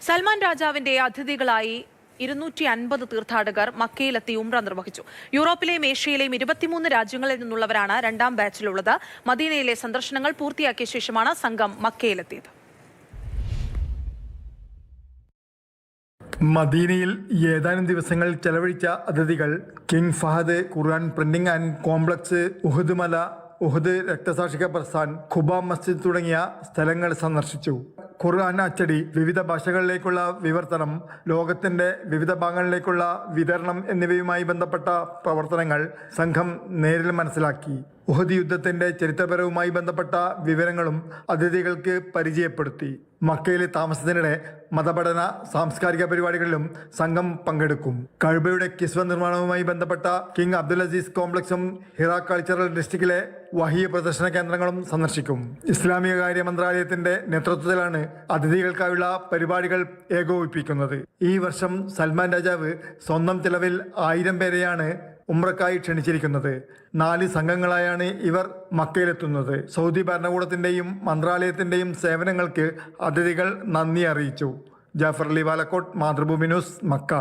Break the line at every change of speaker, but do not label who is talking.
സൽമാൻ രാജാവിന്റെ അതിഥികളായി 250 തീർത്ഥാടകർ മക്കയിലെത്തി ഉംറ നിർവഹിച്ചു. യൂറോപ്പിലെയും ഏഷ്യയിലെയും 23 രാജ്യങ്ങളിൽ നിന്നുള്ളവരാണ് രണ്ടാം ബാച്ചിലുള്ളത്. മദീനയിലെ സന്ദർശനങ്ങൾ പൂർത്തിയാക്കിയ ശേഷമാണ് സംഘം മക്കയിലെത്തിയത്.
മദീനയിൽ ഏതാനും ദിവസങ്ങൾ ചെലവഴിച്ച അതിഥികൾ king Fahd Quran printing and complex, Uhud മല, ഉഹുദ് രക്തസാക്ഷി ഖബർസ്ഥാൻ, ഖുബ മസ്ജിദ് തുടങ്ങിയ സ്ഥലങ്ങൾ സന്ദർശിച്ചു. ഖുർആൻ അച്ചടി, വിവിധ ഭാഷകളിലേക്കുള്ള വിവർത്തനം, ലോകത്തിന്റെ വിവിധ ഭാഗങ്ങളിലേക്കുള്ള വിതരണം എന്നിവയുമായി ബന്ധപ്പെട്ട പ്രവർത്തനങ്ങൾ സംഘം നേരിൽ മനസ്സിലാക്കി. ഉഹദ് യുദ്ധത്തിന്റെ ചരിത്രപരവുമായി ബന്ധപ്പെട്ട വിവരങ്ങളും അതിഥികൾക്ക് പരിചയപ്പെടുത്തി. മക്കയിലെ താമസത്തിനിടെ മതപഠന, സാംസ്കാരിക പരിപാടികളിലും സംഘം പങ്കെടുക്കും. കഅബയുടെ കിസ്വ നിർമ്മാണവുമായി ബന്ധപ്പെട്ട King Abdul Azeez കോംപ്ലക്സും Hira cultural ഡിസ്ട്രിക്റ്റിലെ വഹിയ പ്രദർശന കേന്ദ്രങ്ങളും സന്ദർശിക്കും. ഇസ്ലാമിക കാര്യ മന്ത്രാലയത്തിന്റെ നേതൃത്വത്തിലാണ് അതിഥികൾക്കായുള്ള പരിപാടികൾ ഏകോപിപ്പിക്കുന്നത്. ഈ വർഷം സൽമാൻ രാജാവ് സ്വന്തം ചെലവിൽ 1000 പേരെയാണ് ഉംറക്കായി ക്ഷണിച്ചിരിക്കുന്നത്. 4 സംഘങ്ങളായാണ് ഇവർ മക്കയിലെത്തുന്നത്. സൗദി ഭരണകൂടത്തിന്റെയും മന്ത്രാലയത്തിന്റെയും സേവനങ്ങൾക്ക് അതിഥികൾ നന്ദി അറിയിച്ചു. Jafar Ali Valakkot, Mathrubhumi news, Mecca.